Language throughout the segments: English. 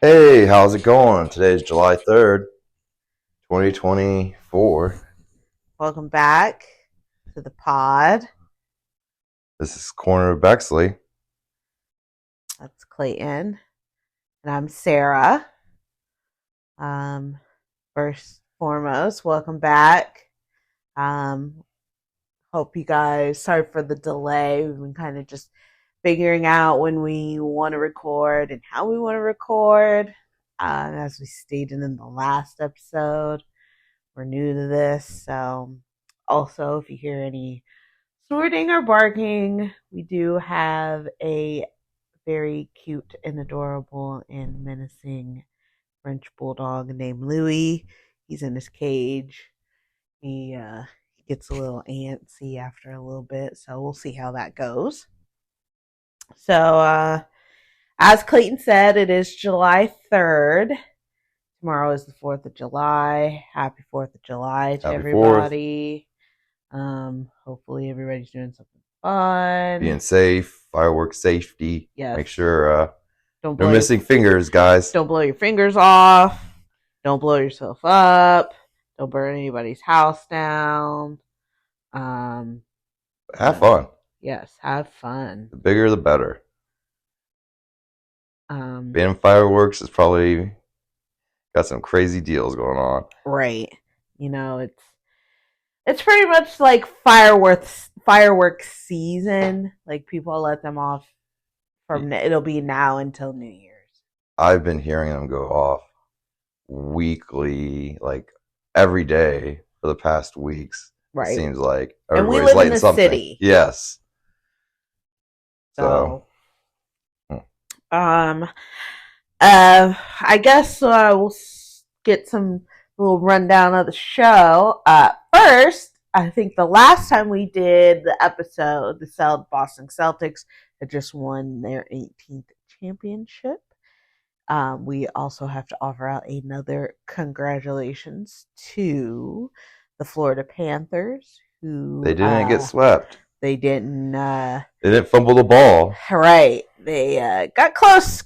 Hey, how's it going? Today's July 3rd, 2024. Welcome back to the pod. This is Corner of Bexley. That's Clayton. And I'm Sarah. Um, First foremost, welcome back. Um, Hope you guys, sorry for the delay. We've been kind of just figuring out when we want to record and how we want to record. As we stated in the last episode, we're new to this. So, also, if you hear any snorting or barking, we do have a very cute and adorable and menacing French bulldog named Louis. He's in his cage. He gets a little antsy after a little bit, so we'll see how that goes. So, as Clayton said, it is July 3rd. Tomorrow is the 4th of July. Happy 4th of July to Happy 4th. everybody. Hopefully everybody's doing something fun. Being safe, fireworks safety. Yes. Make sure Don't no blow missing fingers, guys. Don't blow your fingers off. Don't blow yourself up. Don't burn anybody's house down. Have fun. Yes, have fun. The bigger, the better. Um, Banning fireworks is probably got some crazy deals going on. right. It's pretty much like fireworks season. Like people let them off it'll be now until New Year's. I've been hearing them go off weekly, like every day for the past weeks. Right. It seems like and we everybody's live in lighting the something. city. Yes. So, I guess we'll get some little rundown of the show. First, I think the last time we did the episode, the Boston Celtics had just won their 18th championship. We also have to offer out another congratulations to the Florida Panthers, who they didn't get swept. They didn't. They didn't fumble the ball. Right. They got close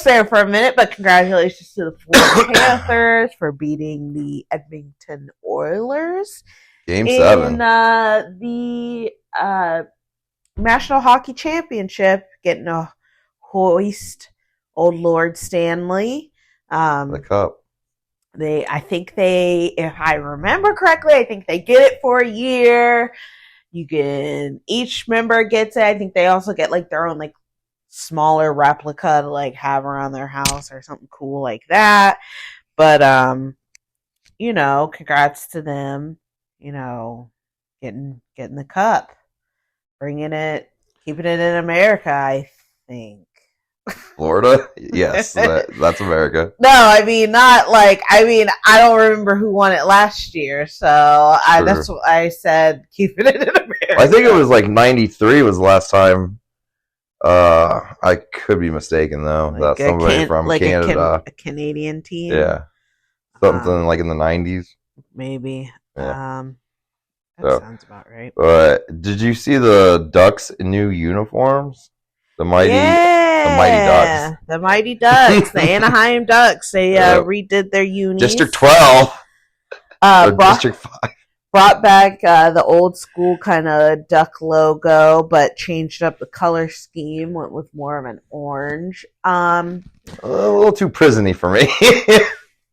there for a minute, but congratulations to the Florida Panthers for beating the Edmonton Oilers. Game 7. In the National Hockey Championship, getting a hoist old Lord Stanley. The cup. If I remember correctly, I think they get it for a year. Each member gets it. I think they also get like their own like smaller replica to like have around their house or something cool like that. But congrats to them, getting the cup, bringing it, keeping it in America, I think. Florida? Yes, that's America. No, I don't remember who won it last year, so that's what I said, keeping it in America. I think it was like 93 was the last time. I could be mistaken though. Like that's somebody from Canada. A Canadian team. Yeah. Something like in the 90s. Maybe. Yeah. That sounds about right. But did you see the Ducks in new uniforms? The mighty Ducks. The Mighty Ducks. The Anaheim Ducks. They redid their unis. District 12. District 5. Brought back the old school kind of duck logo, but changed up the color scheme. Went with more of an orange. A little too prisony for me.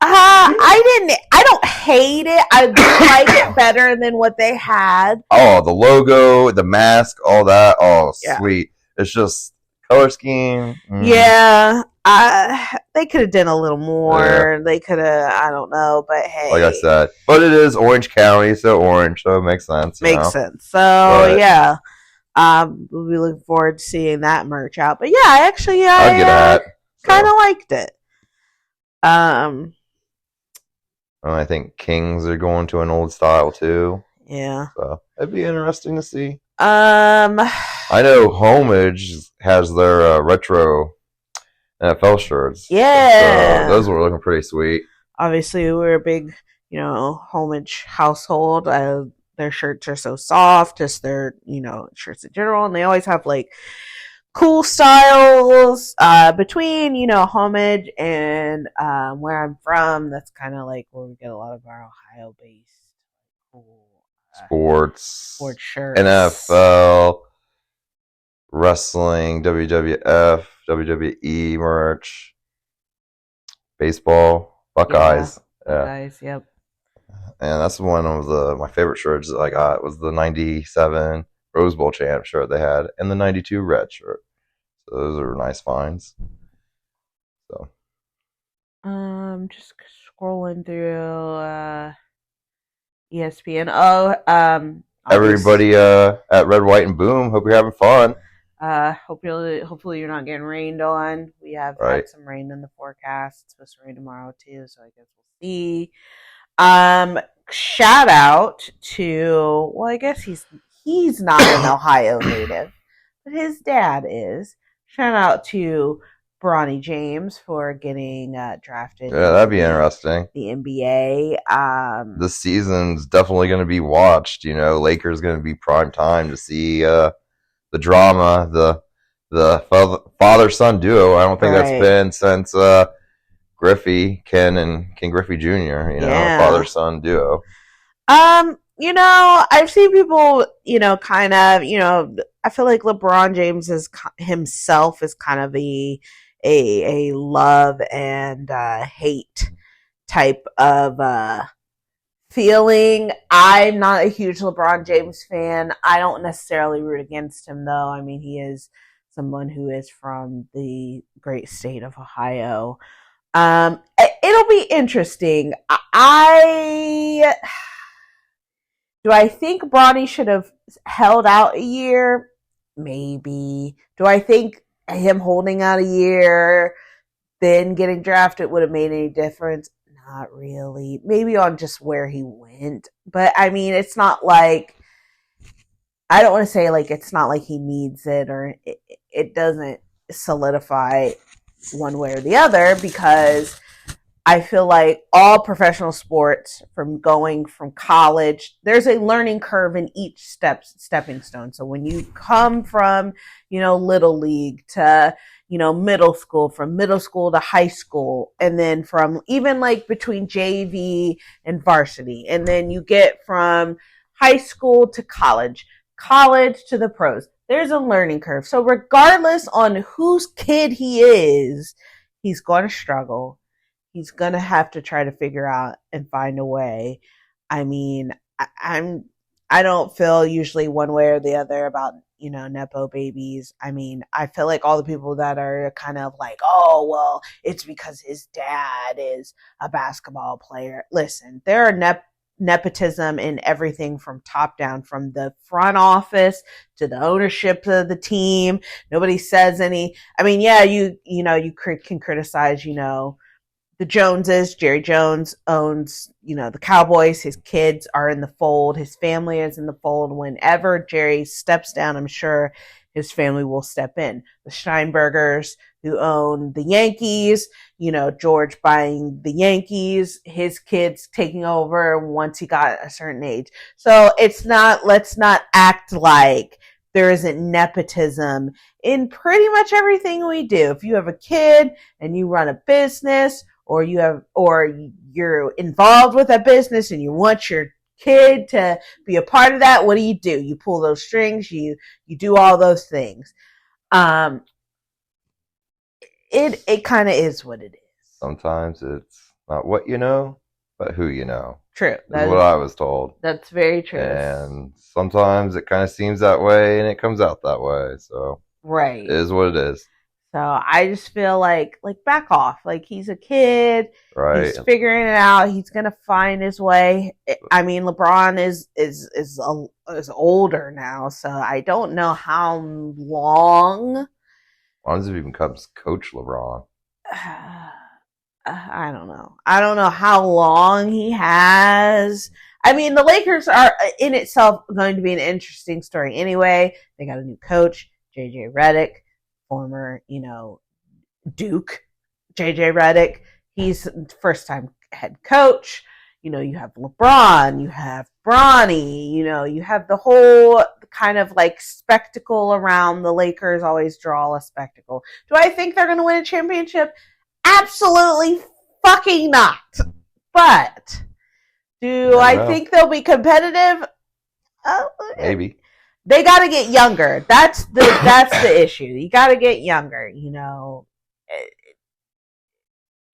I don't hate it. I do like it better than what they had. Oh, the logo, the mask, all that. Oh, yeah. Sweet. It's just color scheme. Yeah. They could have done a little more. Yeah. They could have, I don't know, but hey. Like I said. But it is Orange County, so orange, so it makes sense. Makes sense. So, yeah. We'll be looking forward to seeing that merch out. But yeah, I kind of liked it. I think Kings are going to an old style too. Yeah. So it'd be interesting to see. I know Homage has their retro NFL shirts. Yeah. So those were looking pretty sweet. Obviously, we're a big, Homage household. Their shirts are so soft, just their, shirts in general. And they always have like cool styles between, you know, Homage and where I'm from. That's kind of like where we get a lot of our Ohio-based cool sports shirts. NFL, wrestling, WWF, WWE merch, baseball, Buckeyes. Yeah. Buckeyes, yep. And that's one of my favorite shirts that I got was the 97 Rose Bowl champ shirt they had and the 92 red shirt. So those are nice finds. So just scrolling through ESPN. Oh, everybody at Red, White, and Boom, hope you're having fun. Hopefully you're not getting rained on. We have had some rain in the forecast. It's supposed to rain tomorrow too, so I guess we'll see. Shout out to, well, I guess he's not an Ohio native, but his dad is. Shout out to Bronny James for getting drafted. Yeah, that'd be interesting. The NBA. This season's definitely going to be watched. You know, Lakers going to be prime time to see the drama, the father-son duo. I don't think that's been since Ken Griffey Jr. You know, father-son duo. You know, I've seen people, you know, kind of, you know, I feel like LeBron James himself is kind of a love and hate type of feeling. I'm not a huge LeBron James fan. I don't necessarily root against him, though. I mean, he is someone who is from the great state of Ohio. It'll be interesting. Do I think Bronny should have held out a year? Maybe. Do I think him holding out a year, then getting drafted would have made any difference? Not really. Maybe on just where he went. But, I mean, it's not like, I don't want to say like it's not like he needs it or it doesn't solidify one way or the other, because I feel like all professional sports, from going from college, there's a learning curve in each stepping stone. So when you come from, you know, little league to, you know, middle school, from middle school to high school, and then from even like between JV and varsity, and then you get from high school to college to the pros. There's a learning curve. So regardless on whose kid he is, he's going to struggle. He's going to have to try to figure out and find a way. I mean, I don't feel usually one way or the other about, you know, Nepo babies. I mean, I feel like all the people that are kind of like, oh, well, it's because his dad is a basketball player. Listen, there are nepotism in everything from top down, from the front office to the ownership of the team. Nobody says any. I mean, yeah, you can criticize, you know, the Joneses. Jerry Jones owns, you know, the Cowboys. His kids are in the fold. His family is in the fold. Whenever Jerry steps down, I'm sure his family will step in. The Steinbergers, who own the Yankees, you know, George buying the Yankees, his kids taking over once he got a certain age. So let's not act like there isn't nepotism in pretty much everything we do. If you have a kid and you run a business, or you're involved with a business and you want your kid to be a part of that, what do? You pull those strings, you do all those things. It kind of is what it is. Sometimes it's not what you know, but who you know. True. That's what I was told. That's very true. And sometimes it kind of seems that way and it comes out that way. So right. It is what it is. So I just feel like back off. Like, he's a kid. Right. He's figuring it out. He's gonna find his way. I mean, LeBron is older now, so I don't know how long. As long as he becomes Coach LeBron. I don't know. I don't know how long he has. I mean, the Lakers are in itself going to be an interesting story anyway. They got a new coach, JJ Redick, former, you know, Duke. JJ Redick, he's first time head coach. You know, you have LeBron, you have Bronny, you know, you have the whole kind of like spectacle around the Lakers always draw a spectacle. Do I think they're going to win a championship? Absolutely fucking not. But do I think they'll be competitive? Maybe. They got to get younger. That's the issue. You got to get younger. You know,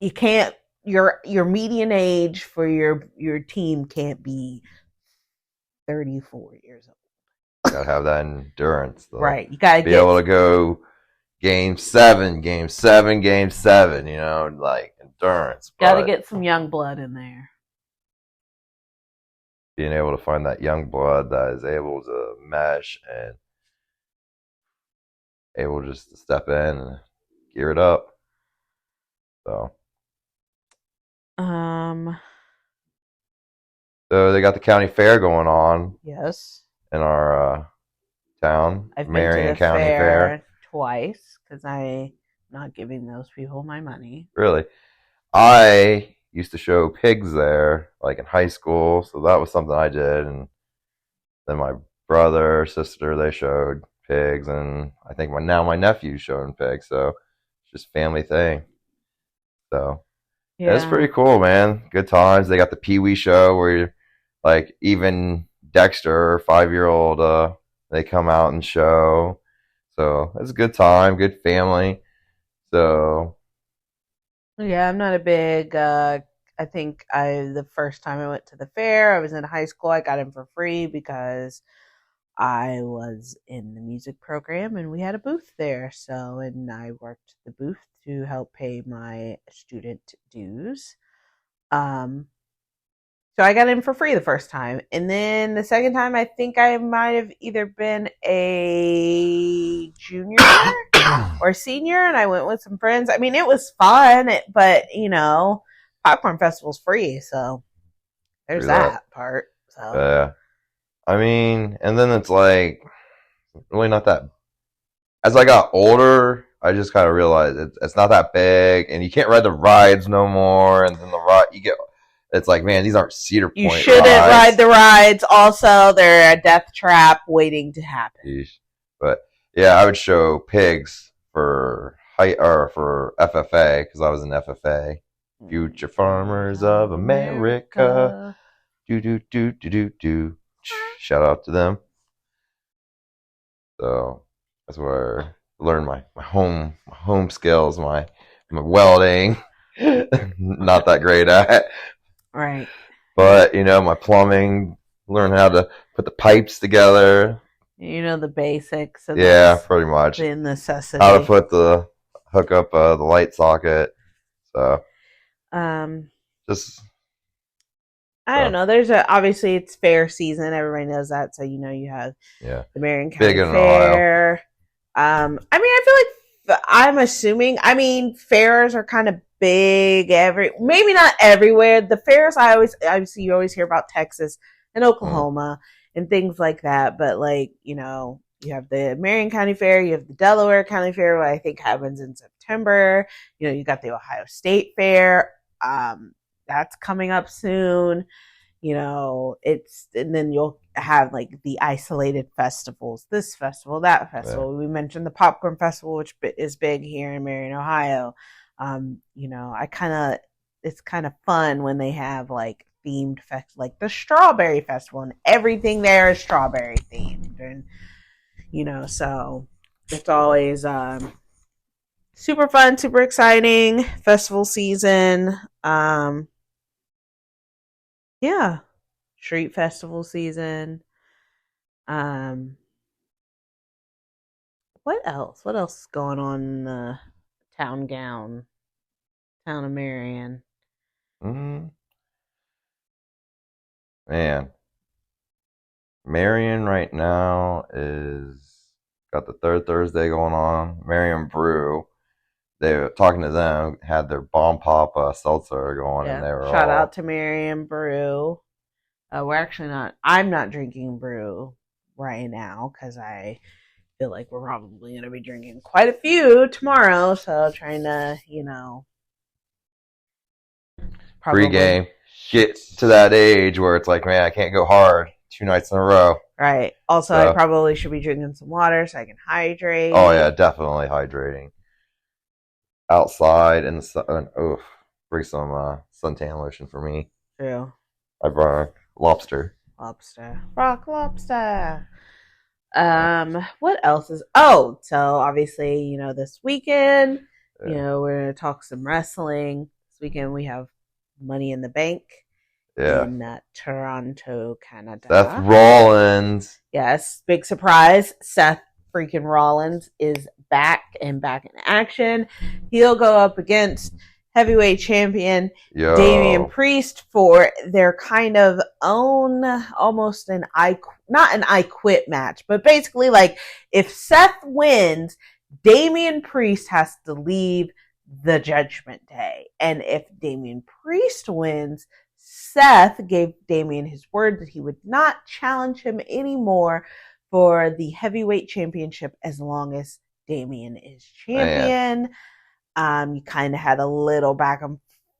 you can't. Your median age for your team can't be 34 years old. You gotta have that endurance, though. Right. You gotta be able to go game seven. You know, like endurance. Gotta get some young blood in there. Being able to find that young blood that is able to mesh and able just to step in and gear it up. So they got the county fair going on. Yes. In our town. I've Marion been to the County Fair twice because I'm not giving those people my money. Really? I used to show pigs there, like in high school, so that was something I did. And then my brother, sister, they showed pigs, and I think now my nephew's showing pigs, so it's just a family thing. So yeah, it's pretty cool, man. Good times. They got the Pee Wee show where you're like even Dexter, 5-year-old, they come out and show. So it's a good time, good family. So yeah, I'm not a big. I think the first time I went to the fair, I was in high school. I got in for free because I was in the music program and we had a booth there. So, and I worked the booth to help pay my student dues. So I got in for free the first time. And then the second time, I think I might have either been a junior or senior, and I went with some friends. I mean, it was fun, but, you know, Popcorn Festival's free, so there's that part. So. Yeah. I mean, and then it's like, really not that. As I got older, I just kind of realized it's not that big, and you can't ride the rides no more, and then it's like, man, these aren't Cedar Point rides. You shouldn't ride the rides. Also, they're a death trap waiting to happen. Jeez. But yeah, I would show pigs for FFA because I was in FFA, Future Farmers of America. Do. Shout out to them. So that's where I learned my home skills, my welding. Not that great at. Right. But, you know, my plumbing, learn how to put the pipes together. You know, the basics. Of pretty much. The necessity. How to hook up the light socket. So, I don't know. There's obviously it's fair season. Everybody knows that. So, you know, you have the Marion County Fair. I mean, I feel like I'm assuming, fairs are kind of big maybe not everywhere. The fairs you always hear about Texas and Oklahoma and things like that, but like, you know, you have the Marion County Fair, you have the Delaware County Fair, what I think happens in September. You know, you got the Ohio State Fair, that's coming up soon. You know, and then you'll have like the isolated festivals, this festival, that festival. We mentioned the Popcorn Festival, which is big here in Marion, Ohio. You know, it's kind of fun when they have like themed like the Strawberry Festival, and everything there is strawberry themed, and you know, so it's always super fun, super exciting festival season. Yeah, street festival season. What else? What else is going on in the town of Marion? Man, Marion right now is got the third Thursday going on. Marion Brew. They were talking to them, had their Bomb Pop seltzer going, and they were shout out to Marion Brew. I'm not drinking brew right now because I feel like we're probably going to be drinking quite a few tomorrow. So trying to, you know, pre-game, get to that age where it's like, man, I can't go hard 2 nights in a row. Right. Also, I So, probably should be drinking some water so I can oh yeah, hydrate. definitely hydrating outside in the sun. Oh, bring some suntan lotion for me. True. I brought lobster. Lobster. Rock lobster. Uh, What else is oh, so obviously, this weekend, yeah, we're gonna talk some wrestling. This weekend we have Money in the Bank yeah. in Toronto, Seth Canada. Rollins. Yes, big surprise. Seth freaking Rollins is back and back in action. He'll go up against heavyweight champion Damian Yo, Priest for their kind of own, almost not an I quit match, but basically like if Seth wins, Damian Priest has to leave the Judgment Day. And if Damian Priest wins, Seth gave Damian his word that he would not challenge him anymore for the heavyweight championship as long as Damian is man. champion. You kind of had a little back and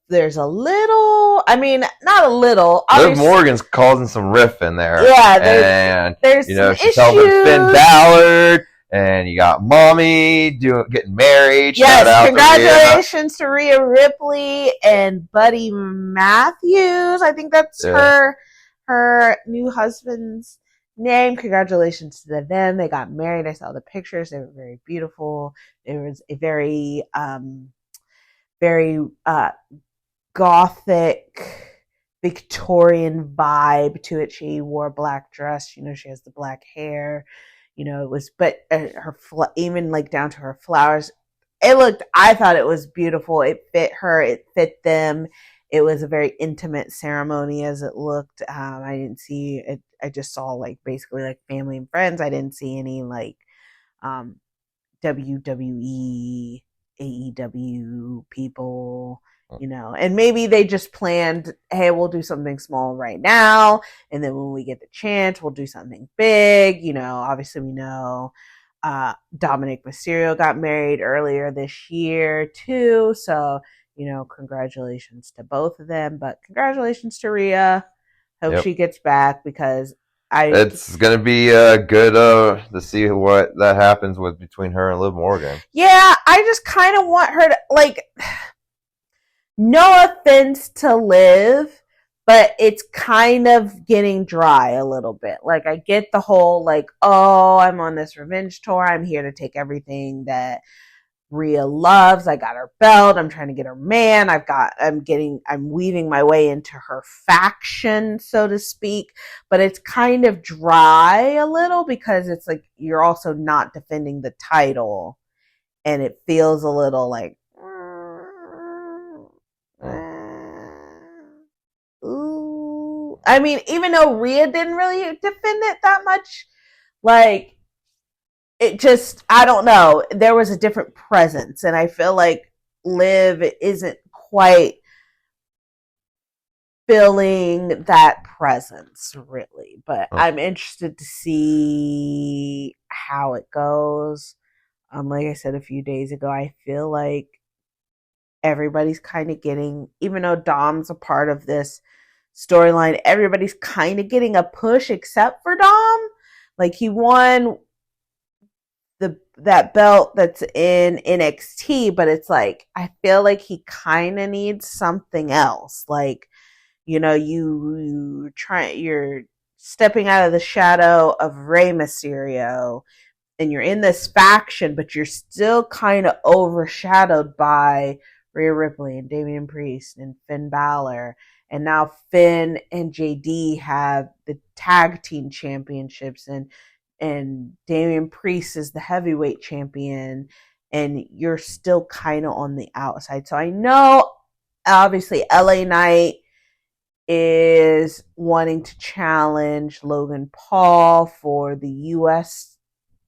there's a little, I mean, not a little. Liv Morgan's causing some riff in there. Yeah, and there's some she's issues. helping Finn Balor, and you got Mommy getting married. Yes, congratulations to Rhea Ripley and Buddy Matthews. I think that's her new husband's name. Congratulations to them. They got married. I saw the pictures. They were very beautiful. There was a very gothic Victorian vibe to it. She wore a black dress. She has the black hair. It was, but her even like down to her flowers. I thought it was beautiful. It fit her. It fit them. It was a very intimate ceremony as it looked. I didn't see it. I just saw like basically like family and friends. I didn't see any like WWE, AEW people, and maybe they just planned, hey, we'll do something small right now. And then when we get the chance, we'll do something big. Obviously we know Dominic Mysterio got married earlier this year too. So, congratulations to both of them, but congratulations to Rhea. Hope she gets back because it's gonna be good to see what that happens with between her and Liv Morgan. Yeah, I just kind of want her to like. No offense to Liv, but it's kind of getting dry a little bit. Like I get the whole like, oh, I'm on this revenge tour. I'm here to take everything that Rhea loves. I got her belt. I'm trying to get her man. I'm weaving my way into her faction, so to speak. But it's kind of dry a little because it's like you're also not defending the title. And it feels a little like, ooh. I mean, even though Rhea didn't really defend it that much, like, it just, I don't know. There was a different presence, and I feel like Liv isn't quite feeling that presence, really. But I'm interested to see how it goes. Like I said a few days ago, I feel like everybody's kind of getting, even though Dom's a part of this storyline, everybody's kind of getting a push except for Dom. Like he won that belt that's in NXT, but it's like I feel like he kind of needs something else. Like, you're stepping out of the shadow of Rey Mysterio and you're in this faction, but you're still kind of overshadowed by Rhea Ripley and Damian Priest and Finn Balor. And now Finn and JD have the tag team championships, and Damian Priest is the heavyweight champion, and you're still kind of on the outside. So I know, obviously, LA Knight is wanting to challenge Logan Paul for the U.S.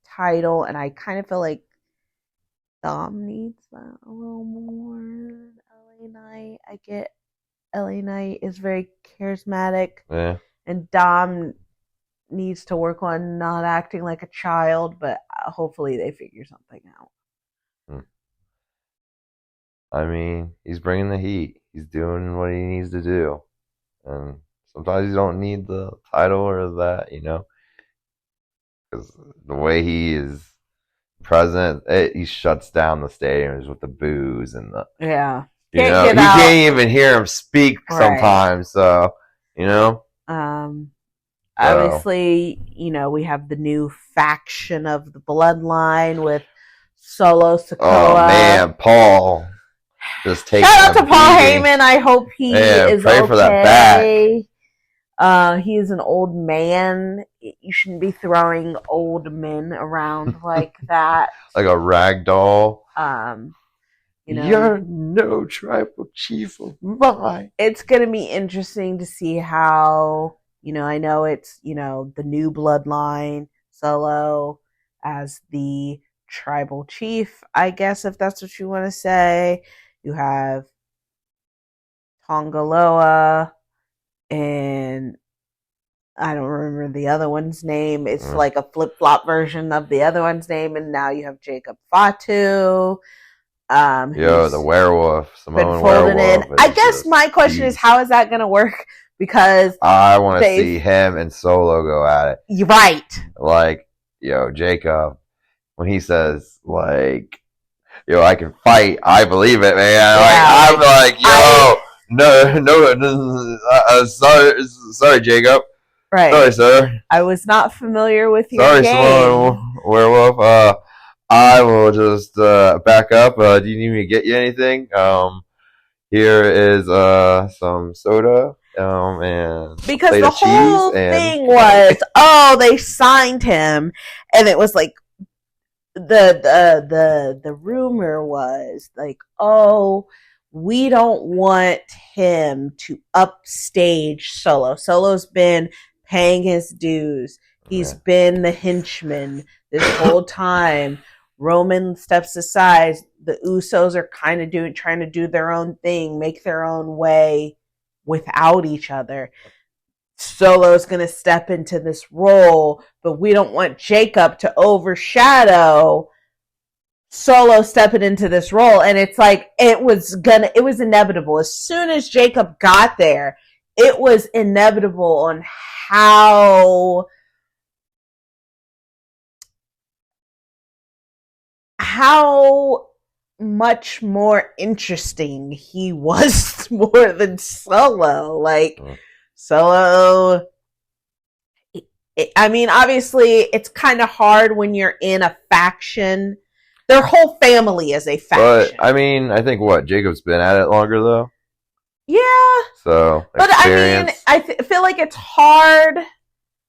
title, and I kind of feel like Dom needs that a little more. LA Knight, I get LA Knight is very charismatic, and Dom needs to work on not acting like a child, but hopefully they figure something out. I mean, he's bringing the heat. He's doing what he needs to do, and sometimes you don't need the title or that, because the way he is present, he shuts down the stadiums with the boos and the, Yeah. Can't get you out. can't even hear him speak sometimes. So, obviously, we have the new faction of the bloodline with Solo Sikoa. Oh man, Paul. Just take Shout out to Paul Heyman. I hope he is pray okay. For that back. He is an old man. You shouldn't be throwing old men around like that. Like a rag doll. You're no tribal chief of mine. It's gonna be interesting to see how, I know it's, the new bloodline, Solo as the tribal chief, I guess, if that's what you want to say. You have Tongaloa, and I don't remember the other one's name. It's like a flip-flop version of the other one's name, and now you have Jacob Fatu. The werewolf, Samoan werewolf. I guess my question is, how is that going to work? Because I want to see him and Solo go at it. You're right. Like, Jacob, when he says, like, I can fight, I believe it, man. Yeah, I'm like, no, sorry, Jacob. Right. Sorry, sir. I was not familiar with your game. Samoan werewolf. I will just back up. Do you need me to get you anything? Here is some soda. And because the whole thing was, they signed him, and it was like the rumor was like, we don't want him to upstage Solo. Solo's been paying his dues. He's been the henchman this whole time. Roman steps aside. The Usos are kind of trying to do their own thing, make their own way without each other. Solo's going to step into this role, but we don't want Jacob to overshadow Solo stepping into this role. And it's like, it was inevitable. As soon as Jacob got there, it was inevitable on how much more interesting he was more than Solo. Like, Solo, obviously it's kind of hard when you're in a faction. Their whole family is a faction. But, I think Jacob's been at it longer, though. Yeah. So, but I feel like it's hard,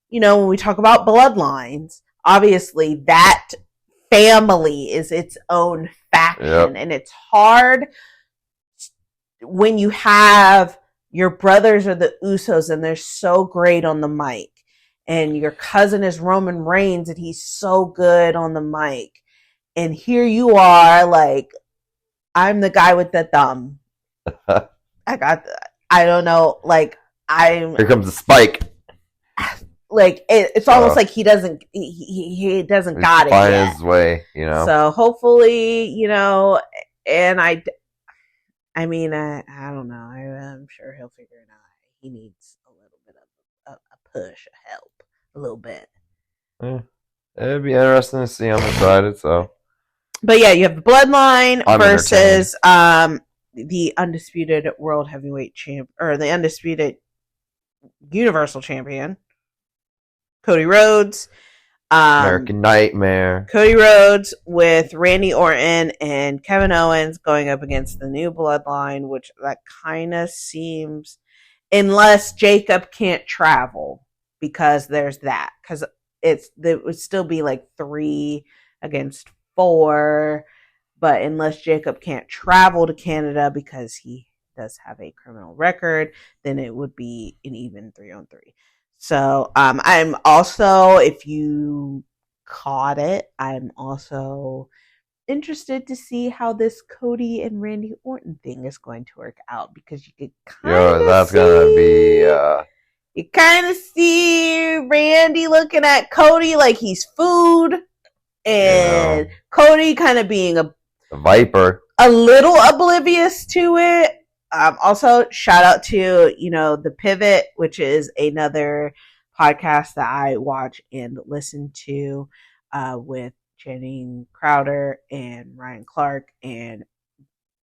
when we talk about bloodlines, obviously that family is its own faction, and it's hard when you have your brothers are the Usos and they're so great on the mic, and your cousin is Roman Reigns and he's so good on the mic, and here you are like, I'm the guy with the thumb. I don't know, like, here comes the spike. Like, it's almost like he doesn't got it yet. His way, So hopefully, and I don't know. I'm sure he'll figure it out. He needs a little bit of a push, a help, a little bit. Yeah. It'd be interesting to see. I'm excited. So, but yeah, you have the Bloodline versus the undisputed World Heavyweight Champ, or the undisputed Universal Champion, Cody Rhodes. American Nightmare. Cody Rhodes with Randy Orton and Kevin Owens going up against the new Bloodline, which that kind of seems, unless Jacob can't travel, because there's that. Because it would still be like 3 against 4, but unless Jacob can't travel to Canada because he does have a criminal record, then it would be an even 3-on-3. So I'm also, if you caught it, I'm also interested to see how this Cody and Randy Orton thing is going to work out, because you could gonna be you kind of see Randy looking at Cody like he's food, and Cody kind of being a viper, a little oblivious to it. Also, shout out to, The Pivot, which is another podcast that I watch and listen to with Jenny Crowder and Ryan Clark and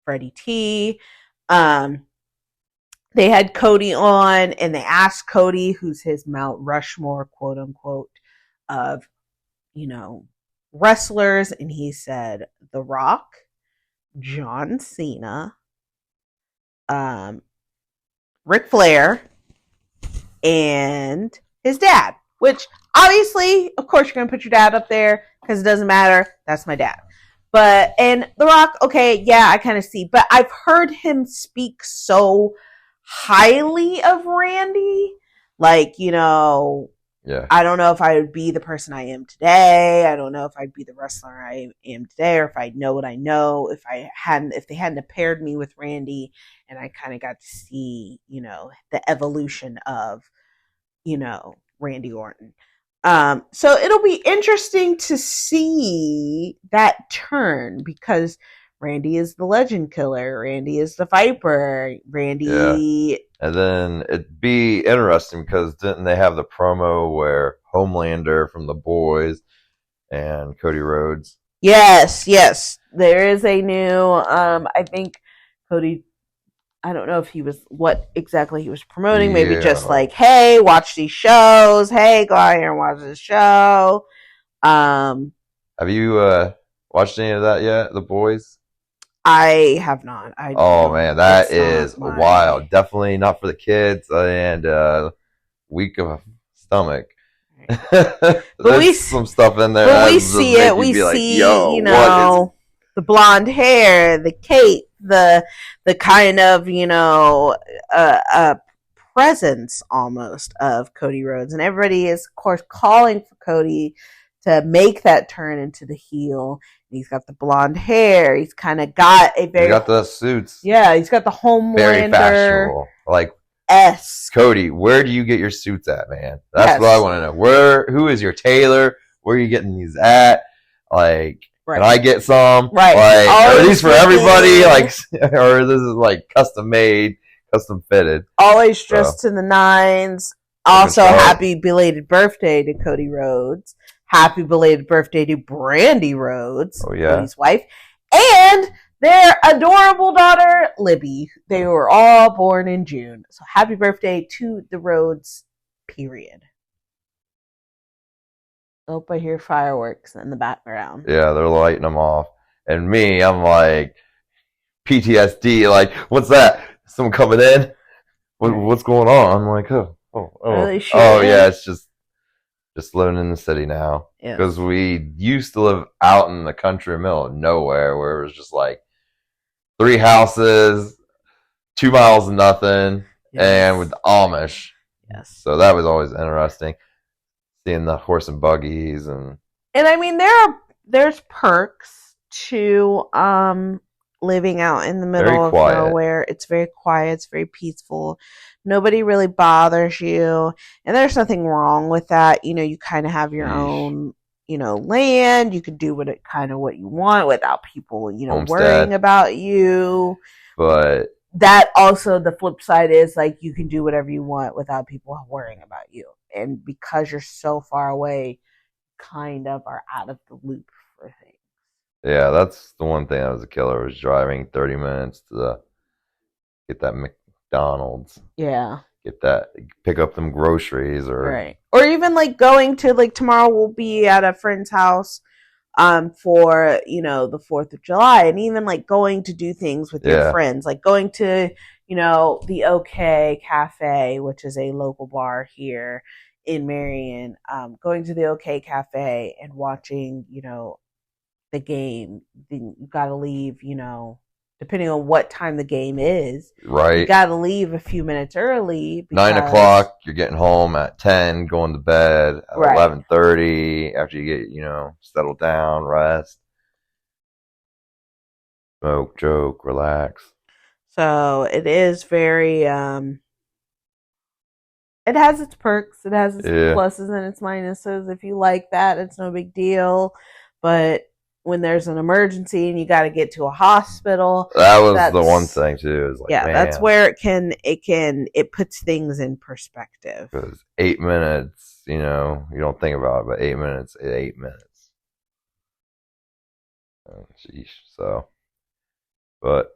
Freddie T. Um, they had Cody on and they asked Cody, who's his Mount Rushmore, quote unquote, of, wrestlers. And he said The Rock, John Cena, Ric Flair, and his dad. Which, obviously, of course, you're going to put your dad up there because it doesn't matter. That's my dad. And The Rock, okay, yeah, I kind of see. But I've heard him speak so highly of Randy. Like, Yeah. I don't know if I would be the person I am today. I don't know if I'd be the wrestler I am today, or if I know what I know. If they hadn't paired me with Randy, and I kind of got to see, the evolution of, Randy Orton. So it'll be interesting to see that turn, because Randy is the legend killer. Randy is the Viper. Randy. Yeah. And then it'd be interesting because didn't they have the promo where Homelander from The Boys and Cody Rhodes? Yes. There is a new, I think Cody, I don't know if what exactly he was promoting. Maybe just like, hey, watch these shows. Hey, go out here and watch this show. Have you watched any of that yet? The Boys? I have not. Oh man, that is wild. Definitely not for the kids and weak of a stomach. There's some stuff in there. But we see it. We see, the blonde hair, the cape, the kind of, presence almost of Cody Rhodes, and everybody is, of course, calling for Cody to make that turn into the heel. He's got the blonde hair. He's kind of got a very. He's got the suits. Yeah, he's got the Homelander. Very fashionable. Like Cody, where do you get your suits at, man? That's what I want to know. Who is your tailor? Where are you getting these at? Like, can I get some? Right. Like, are these for everybody? Like, or this is like custom made, custom fitted? Always dressed to the nines. Also, happy belated birthday to Cody Rhodes. Happy belated birthday to Brandy Rhodes, Cody's wife, and their adorable daughter, Libby. They were all born in June. So happy birthday to the Rhodes, period. Hope I hear fireworks in the background. Yeah, they're lighting them off. And me, I'm like, PTSD, like, what's that? Someone coming in? What's going on? I'm like, oh, yeah, it's just living in the city now. Because we used to live out in the country middle of nowhere, where it was just like 3 houses, 2 miles of nothing, and with the Amish. Yes. So that was always interesting, seeing the horse and buggies and I mean, there's perks to living out in the middle of nowhere. It's very quiet. It's very peaceful. Nobody really bothers you, and there's nothing wrong with that. You kind of have your own, land. You can do what you want without people, worrying about you. But that also, the flip side is, like, you can do whatever you want without people worrying about you. And because you're so far away, kind of are out of the loop for things. Yeah, that's the one thing that was a killer, was driving 30 minutes to get that McDonald's. Yeah. Pick up them groceries, or even like going to, like, tomorrow we'll be at a friend's house for the 4th of July, and even like going to do things with your friends, like going to the OK Cafe, which is a local bar here in Marion, going to the OK Cafe and watching the game. Then you got to leave, depending on what time the game is. Right. You got to leave a few minutes early. 9 o'clock, you're getting home at 10, going to bed at 11:30 after you get, settled down, rest, smoke, joke, relax. So it is very, it has its perks. It has its pluses and its minuses. If you like that, it's no big deal. But when there's an emergency and you got to get to a hospital. That was the one thing too. Is like, yeah, man, that's where it puts things in perspective. Because 8 minutes, you don't think about it, but 8 minutes, 8 minutes. Oh, sheesh. So, but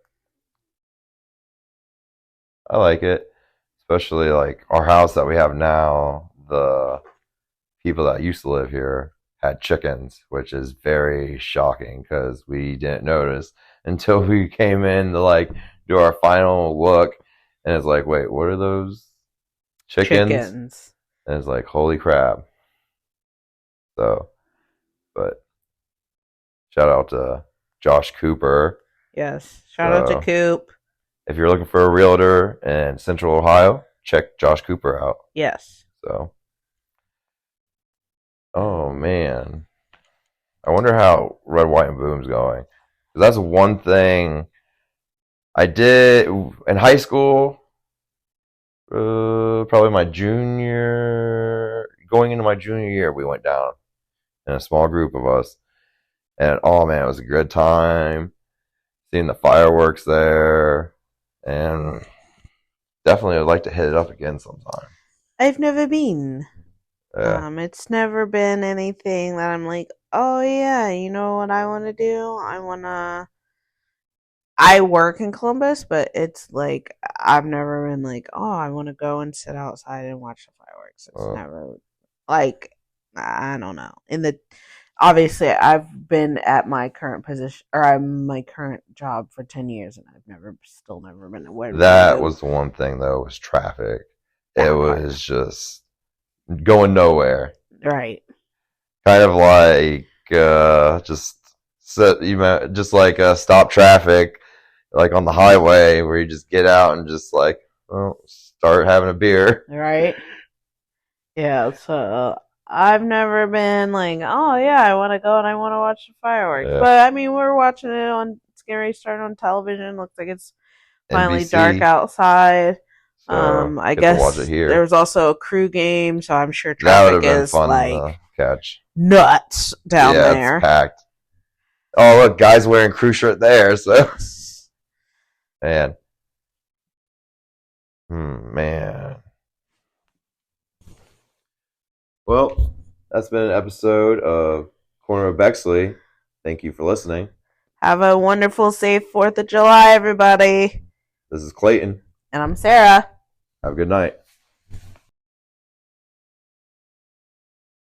I like it, especially like our house that we have now. The people that used to live here had chickens, which is very shocking because we didn't notice until we came in to like do our final look, and it's like, wait, what are those chickens? And it's like, holy crap. So, but shout out to Josh Cooper. Yes, shout out to Coop. If you're looking for a realtor in Central Ohio, check Josh Cooper out. Yes. So, oh man, I wonder how Red, White, and Boom's going. Because that's one thing I did in high school. Probably going into my junior year, we went down in a small group of us, and oh man, it was a good time. Seeing the fireworks there, and definitely I'd like to hit it up again sometime. I've never been. Yeah. It's never been anything that I'm like, oh yeah, you know what I want to do? I work in Columbus, but it's like I've never been like, oh, I want to go and sit outside and watch the fireworks. It's never like, I don't know. Obviously, I've been at my current position, or I'm my current job for 10 years, and I've still never been aware. That was the one thing though, was traffic. It was just going nowhere. Right. Kind of like just like stop traffic, like on the highway, where you just get out and just like, well, start having a beer. Right. Yeah. So I've never been like, oh yeah, I want to go and I want to watch the fireworks. Yeah. But I mean, we're watching it on. It's getting ready to start on television. Looks like it's finally NBC. Dark outside. So, I guess there's also a crew game, so I'm sure traffic is fun like catch nuts down there. It's packed. Oh look, guys wearing crew shirt there. So, man, man. Well, that's been an episode of Corner of Bexley. Thank you for listening. Have a wonderful, safe 4th of July, everybody. This is Clayton. And I'm Sarah. Have a good night.